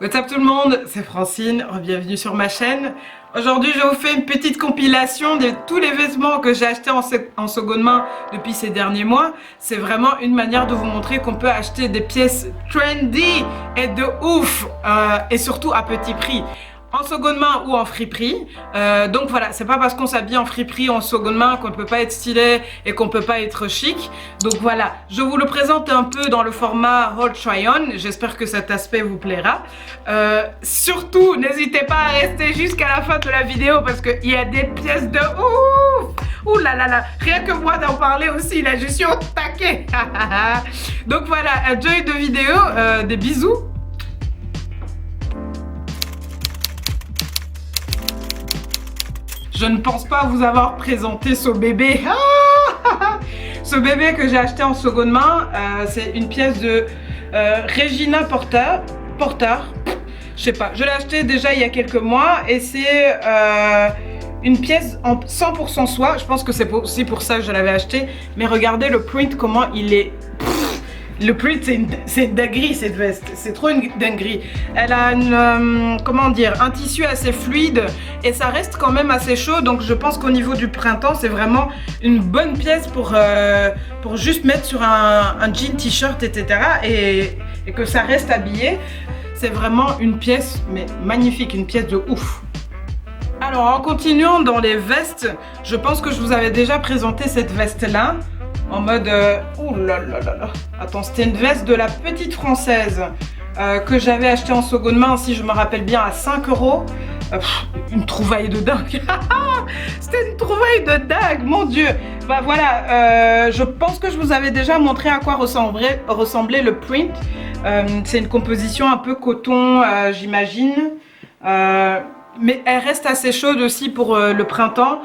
What's up tout le monde, c'est Francine, bienvenue sur ma chaîne. Aujourd'hui je vous fais une petite compilation de tous les vêtements que j'ai achetés en seconde main depuis ces derniers mois. C'est vraiment une manière de vous montrer qu'on peut acheter des pièces trendy et de ouf et surtout à petit prix. En seconde main ou en friperie. Donc voilà, c'est pas parce qu'on s'habille en friperie en seconde main qu'on ne peut pas être stylé et qu'on peut pas être chic. Donc voilà, je vous le présente un peu dans le format Haul Try On. J'espère que cet aspect vous plaira. Surtout, n'hésitez pas à rester jusqu'à la fin de la vidéo parce qu'il y a des pièces de ouf. Ouh là là là, rien que moi d'en parler aussi, là je suis au taquet. Donc voilà, enjoy de vidéo, des bisous. Je ne pense pas vous avoir présenté ce bébé. Ce bébé que j'ai acheté en seconde main, c'est une pièce de Regina Porter. Je sais pas, je l'ai acheté déjà il y a quelques mois et c'est une pièce en 100% soie. Je pense que c'est aussi pour ça que je l'avais acheté. Mais regardez le print, comment il est... Le print, c'est une dinguerie cette veste, c'est trop une dinguerie. Elle a une, comment dire, un tissu assez fluide et ça reste quand même assez chaud. Donc je pense qu'au niveau du printemps, c'est vraiment une bonne pièce pour juste mettre sur un jean, t-shirt, etc. Et que ça reste habillé. C'est vraiment une pièce, mais magnifique, une pièce de ouf. Alors en continuant dans les vestes, je pense que je vous avais déjà présenté cette veste-là. En mode, ouh là là là là. Attends, c'était une veste de la petite française que j'avais acheté en seconde main, si je me rappelle bien, à 5 €. Une trouvaille de dingue. C'était une trouvaille de dingue, mon Dieu. Bah voilà, je pense que je vous avais déjà montré à quoi ressemblait le print. C'est une composition un peu coton, j'imagine. Mais elle reste assez chaude aussi pour le printemps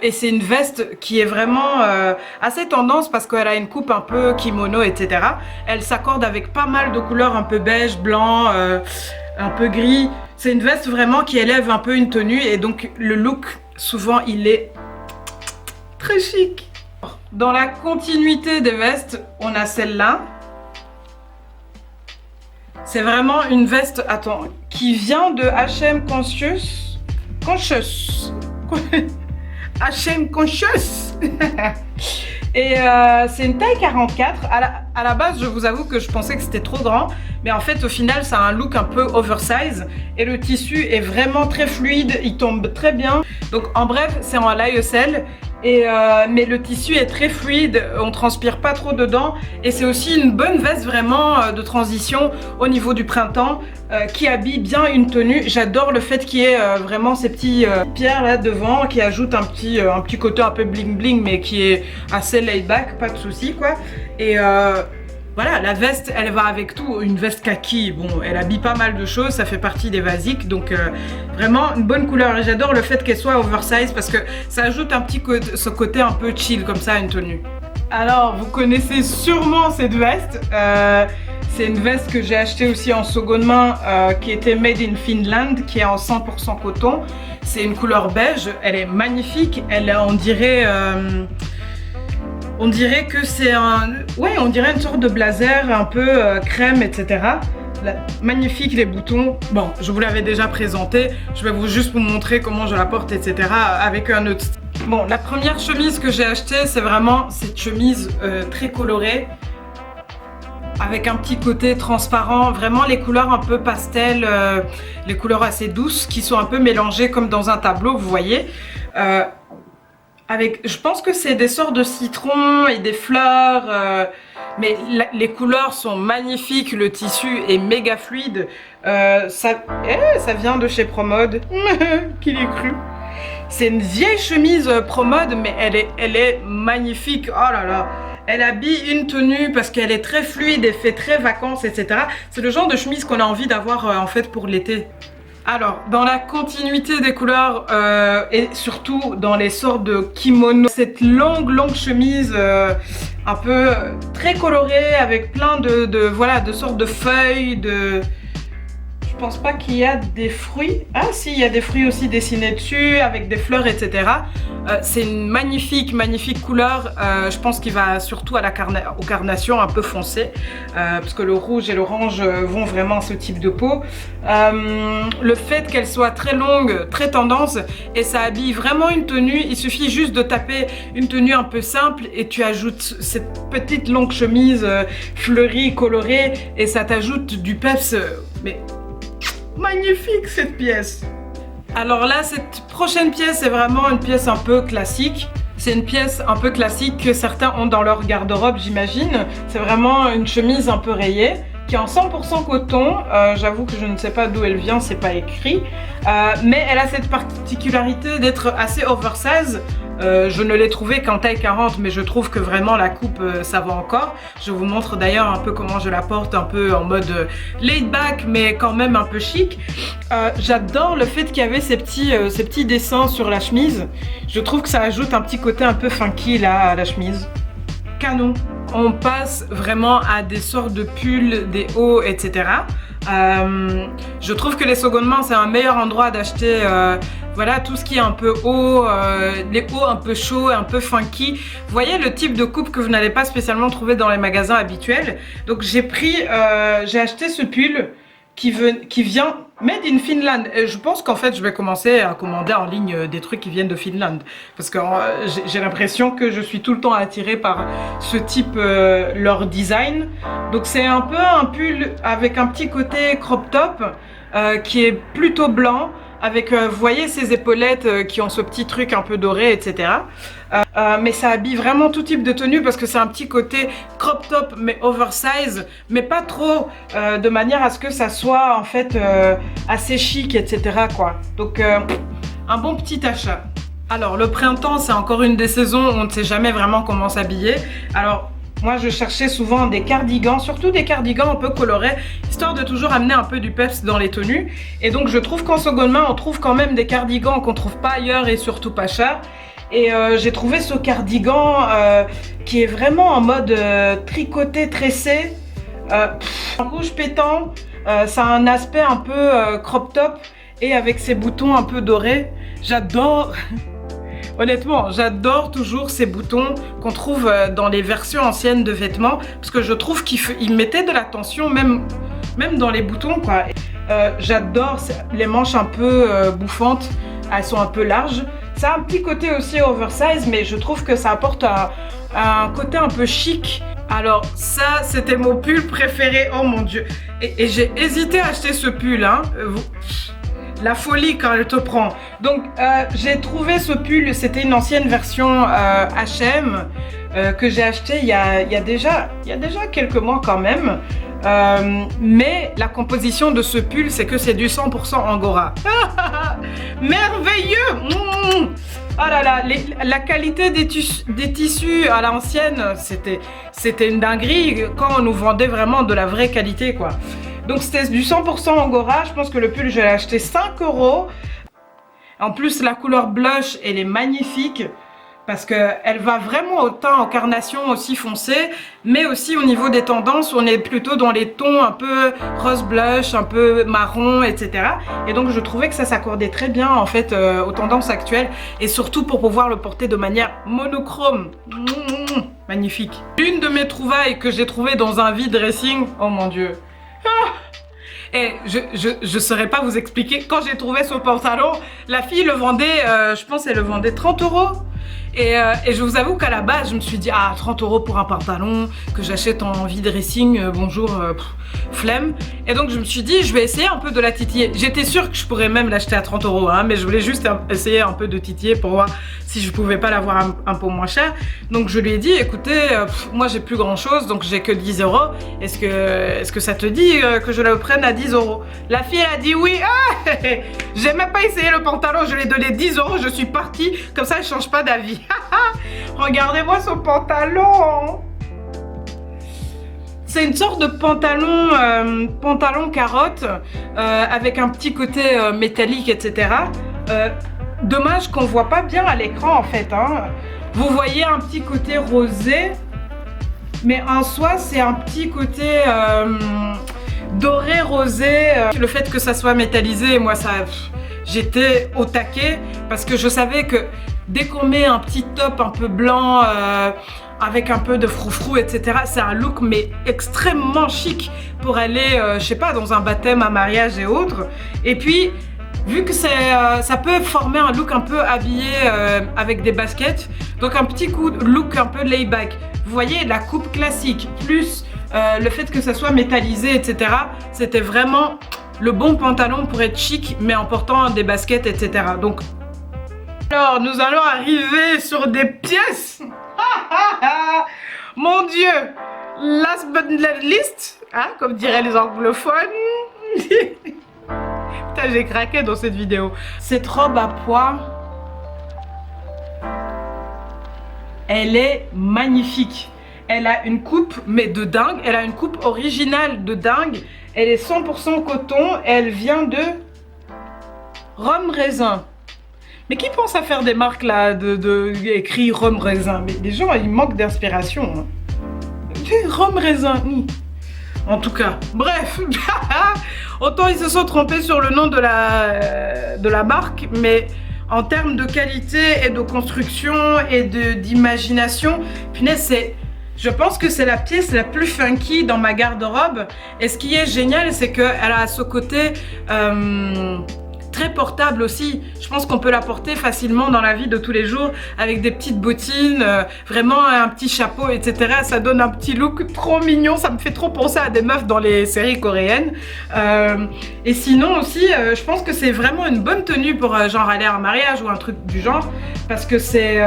et c'est une veste qui est vraiment assez tendance parce qu'elle a une coupe un peu kimono, etc. Elle s'accorde avec pas mal de couleurs un peu beige, blanc, un peu gris. C'est une veste vraiment qui élève un peu une tenue et donc le look souvent il est très chic. Dans la continuité des vestes, on a celle-là. C'est vraiment une veste, attends, qui vient de H&M Conscious. H&M Conscious. Et c'est une taille 44. À la base, je vous avoue que je pensais que c'était trop grand. Mais en fait, au final, ça a un look un peu oversize. Et le tissu est vraiment très fluide. Il tombe très bien. Donc, en bref, c'est en lyocell. Mais le tissu est très fluide, on transpire pas trop dedans et c'est aussi une bonne veste vraiment de transition au niveau du printemps qui habille bien une tenue. J'adore le fait qu'il y ait vraiment ces petits pierres là devant qui ajoutent un petit côté un peu bling bling mais qui est assez laid back, pas de souci quoi. Et voilà, la veste, elle va avec tout. Une veste kaki, bon, elle habille pas mal de choses, ça fait partie des basiques. Donc, vraiment, une bonne couleur. Et j'adore le fait qu'elle soit oversize parce que ça ajoute ce côté un peu chill comme ça à une tenue. Alors, vous connaissez sûrement cette veste. C'est une veste que j'ai achetée aussi en seconde main qui était made in Finland, qui est en 100% coton. C'est une couleur beige, elle est magnifique. On dirait que c'est on dirait une sorte de blazer un peu crème, etc. Magnifique les boutons. Bon, je vous l'avais déjà présenté. Je vais juste vous montrer comment je la porte, etc. avec un autre style. Bon, la première chemise que j'ai achetée, c'est vraiment cette chemise très colorée. Avec un petit côté transparent. Vraiment les couleurs un peu pastel, les couleurs assez douces qui sont un peu mélangées comme dans un tableau, vous voyez. Je pense que c'est des sortes de citron et des fleurs, mais les couleurs sont magnifiques, le tissu est méga fluide. Ça vient de chez Promode, qui l'ait cru. C'est une vieille chemise Promode, mais elle est magnifique, oh là là. Elle habille une tenue parce qu'elle est très fluide, elle fait très vacances, etc. C'est le genre de chemise qu'on a envie d'avoir en fait pour l'été. Alors, dans la continuité des couleurs et surtout dans les sortes de kimono, cette longue chemise un peu très colorée avec plein de sortes de feuilles, je pense pas qu'il y a des fruits. Ah si, il y a des fruits aussi dessinés dessus avec des fleurs, etc. C'est une magnifique couleur. Je pense qu'il va surtout aux carnations un peu foncées, parce que le rouge et l'orange vont vraiment à ce type de peau. Le fait qu'elle soit très longue, très tendance, et ça habille vraiment une tenue. Il suffit juste de taper une tenue un peu simple et tu ajoutes cette petite longue chemise fleurie, colorée, et ça t'ajoute du peps. Mais magnifique cette pièce. Alors là, cette prochaine pièce est vraiment une pièce un peu classique. C'est une pièce un peu classique que certains ont dans leur garde-robe, j'imagine. C'est vraiment une chemise un peu rayée qui est en 100% coton. J'avoue que je ne sais pas d'où elle vient, c'est pas écrit. Mais elle a cette particularité d'être assez oversize. Je ne l'ai trouvée qu'en taille 40, mais je trouve que vraiment la coupe, ça va encore. Je vous montre d'ailleurs un peu comment je la porte, un peu en mode laid back, mais quand même un peu chic. J'adore le fait qu'il y avait ces petits dessins sur la chemise. Je trouve que ça ajoute un petit côté un peu funky là à la chemise. Canon. On passe vraiment à des sortes de pulls, des hauts, etc. Je trouve que les secondes mains, c'est un meilleur endroit d'acheter voilà, tout ce qui est un peu haut, les hauts un peu chauds, un peu funky. Vous voyez le type de coupe que vous n'allez pas spécialement trouver dans les magasins habituels. Donc j'ai acheté ce pull qui vient made in Finland. Et je pense qu'en fait je vais commencer à commander en ligne des trucs qui viennent de Finlande, parce que j'ai l'impression que je suis tout le temps attirée par ce type, leur design. Donc c'est un peu un pull avec un petit côté crop top qui est plutôt blanc, avec vous voyez ces épaulettes qui ont ce petit truc un peu doré, etc. Mais ça habille vraiment tout type de tenue, parce que c'est un petit côté crop top mais oversize, mais pas trop, de manière à ce que ça soit en fait assez chic, etc. quoi. Donc un bon petit achat. Alors le printemps, c'est encore une des saisons où on ne sait jamais vraiment comment s'habiller. Alors moi je cherchais souvent des cardigans, surtout des cardigans un peu colorés, histoire de toujours amener un peu du peps dans les tenues. Et donc je trouve qu'en seconde main on trouve quand même des cardigans qu'on trouve pas ailleurs et surtout pas cher. Et j'ai trouvé ce cardigan qui est vraiment en mode tricoté, tressé, rouge pétant. Ça a un aspect un peu crop top et avec ses boutons un peu dorés. J'adore. Honnêtement, j'adore toujours ces boutons qu'on trouve dans les versions anciennes de vêtements, parce que je trouve qu'ils mettaient de la tension même dans les boutons, quoi. J'adore les manches un peu bouffantes, elles sont un peu larges. Ça a un petit côté aussi oversize, mais je trouve que ça apporte un côté un peu chic. Alors ça, c'était mon pull préféré, oh mon dieu. Et j'ai hésité à acheter ce pull, hein. La folie quand elle te prend. Donc j'ai trouvé ce pull, c'était une ancienne version H&M que j'ai acheté il y a déjà quelques mois quand même. Mais la composition de ce pull, c'est que c'est du 100% Angora. Merveilleux. Oh là là, la qualité des tissus à l'ancienne, c'était une dinguerie quand on nous vendait vraiment de la vraie qualité, quoi. Donc c'était du 100% Angora. Je pense que le pull, je l'ai acheté 5 €. En plus, la couleur blush, elle est magnifique, parce qu'elle va vraiment au teint en carnation aussi foncé, mais aussi au niveau des tendances, on est plutôt dans les tons un peu rose blush, un peu marron, etc. Et donc je trouvais que ça s'accordait très bien en fait aux tendances actuelles, et surtout pour pouvoir le porter de manière monochrome. Magnifique. Une de mes trouvailles que j'ai trouvée dans un V-dressing, oh mon dieu. Et je saurais pas vous expliquer, quand j'ai trouvé ce pantalon, la fille le vendait, je pense elle le vendait 30 €. Et je vous avoue qu'à la base, je me suis dit, ah, 30 € pour un pantalon que j'achète en V-dressing, bonjour, flemme. Et donc je me suis dit, je vais essayer un peu de la titiller. J'étais sûre que je pourrais même l'acheter à 30 €, hein, mais je voulais juste essayer un peu de titiller pour voir si je pouvais pas l'avoir un peu moins cher. Donc je lui ai dit, écoutez, moi j'ai plus grand chose, donc j'ai que 10 €. Est-ce que ça te dit que je le prenne à 10 €? La fille elle a dit oui. Ah, j'ai même pas essayé le pantalon, je lui ai donné 10 €, je suis partie, comme ça elle change pas d'avis. Regardez-moi ce pantalon. C'est une sorte de pantalon carotte avec un petit côté métallique, etc. Dommage qu'on voit pas bien à l'écran en fait, hein. Vous voyez un petit côté rosé, mais en soi c'est un petit côté doré rosé. Le fait que ça soit métallisé, moi ça, j'étais au taquet parce que je savais que dès qu'on met un petit top un peu blanc avec un peu de froufrou, etc., c'est un look mais extrêmement chic pour aller, je sais pas, dans un baptême, un mariage et autres. Et puis vu que ça peut former un look un peu habillé avec des baskets, donc un petit coup de look un peu layback. Vous voyez, la coupe classique, plus le fait que ça soit métallisé, etc. C'était vraiment le bon pantalon pour être chic, mais en portant des baskets, etc. Donc, alors, nous allons arriver sur des pièces. Mon Dieu, last but not least, hein, comme diraient les anglophones. Putain, j'ai craqué dans cette vidéo. Cette robe à pois, elle est magnifique. Elle a une coupe, mais de dingue. Elle a une coupe originale de dingue. Elle est 100% coton. Elle vient de Rhum Raisin. Mais qui pense à faire des marques là, écrit Rhum Raisin? Mais les gens, ils manquent d'inspiration. Hein. Rhum Raisin. En tout cas, bref. Autant ils se sont trompés sur le nom de la marque, mais en termes de qualité et de construction et d'imagination, punaise, je pense que c'est la pièce la plus funky dans ma garde-robe. Et ce qui est génial, c'est qu'elle a ce côté très portable aussi. Je pense qu'on peut la porter facilement dans la vie de tous les jours avec des petites bottines, vraiment un petit chapeau, etc. Ça donne un petit look trop mignon. Ça me fait trop penser à des meufs dans les séries coréennes. Et sinon aussi, je pense que c'est vraiment une bonne tenue pour genre aller à un mariage ou un truc du genre, parce que c'est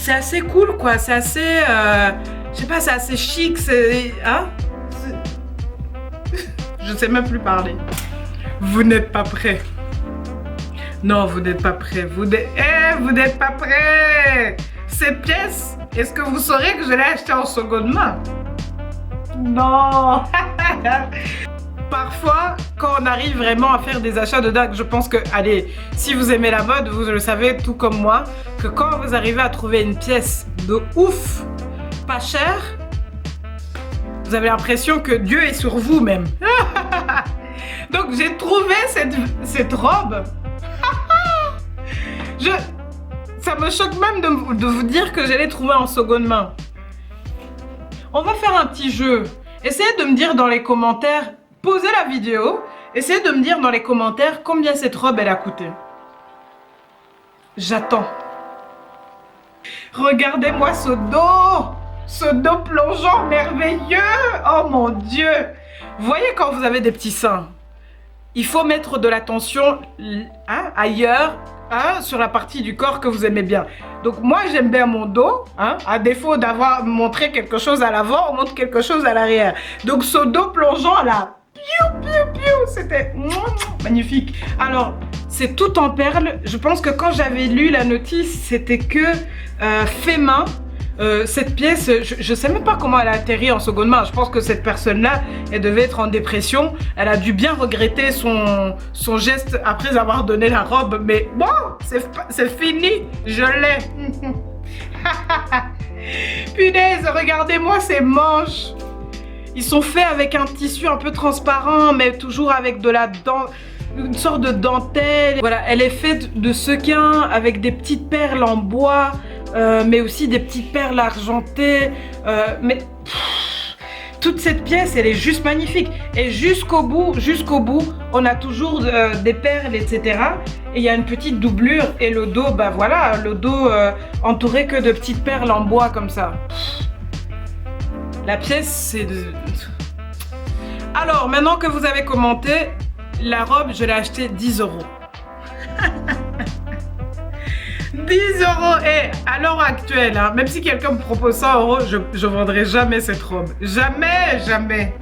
assez cool, quoi. C'est assez, je sais pas, c'est assez chic. Hein? Je sais même plus parler. Vous n'êtes pas prêts. Non, vous n'êtes pas prêts. Vous n'êtes pas prêts. Cette pièce, est-ce que vous saurez que je l'ai achetée en seconde main? Non. Parfois, quand on arrive vraiment à faire des achats de dingue, je pense que, allez, si vous aimez la mode, vous le savez tout comme moi, que quand vous arrivez à trouver une pièce de ouf, pas chère, vous avez l'impression que Dieu est sur vous même. Donc j'ai trouvé cette robe. Ça me choque même de vous dire que je l'ai trouvée en seconde main. On va faire un petit jeu. Essayez de me dire dans les commentaires, posez la vidéo, essayez de me dire dans les commentaires combien cette robe elle a coûté. J'attends. Regardez-moi ce dos plongeant merveilleux. Oh mon Dieu. Vous voyez quand vous avez des petits seins, il faut mettre de l'attention ailleurs, sur la partie du corps que vous aimez bien. Donc moi j'aime bien mon dos, à défaut d'avoir montré quelque chose à l'avant, on montre quelque chose à l'arrière. Donc ce dos plongeant là, c'était magnifique. Alors c'est tout en perles. Je pense que quand j'avais lu la notice, c'était que fait main. Cette pièce, je sais même pas comment elle a atterri en seconde main. Je pense que cette personne-là, elle devait être en dépression. Elle a dû bien regretter son geste après avoir donné la robe. Mais bon, c'est fini, je l'ai. Punaise, regardez-moi ces manches. Ils sont faits avec un tissu un peu transparent, mais toujours avec une sorte de dentelle. Voilà, elle est faite de sequins avec des petites perles en bois. Mais aussi des petites perles argentées, toute cette pièce elle est juste magnifique et jusqu'au bout on a toujours des perles, etc. Et il y a une petite doublure et le dos, bah voilà, le dos entouré que de petites perles en bois comme ça. La pièce c'est de... Alors maintenant que vous avez commenté, la robe je l'ai achetée 10 €. 10 € et à l'heure actuelle, même si quelqu'un me propose 100 €, je vendrai jamais cette robe. Jamais, jamais.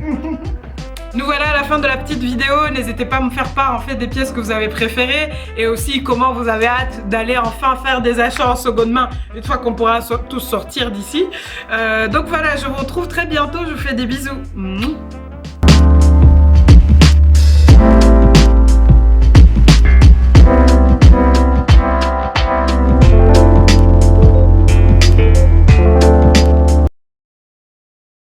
Nous voilà à la fin de la petite vidéo. N'hésitez pas à me faire part en fait des pièces que vous avez préférées et aussi comment vous avez hâte d'aller enfin faire des achats en seconde main une fois qu'on pourra tous sortir d'ici. Donc voilà, je vous retrouve très bientôt. Je vous fais des bisous.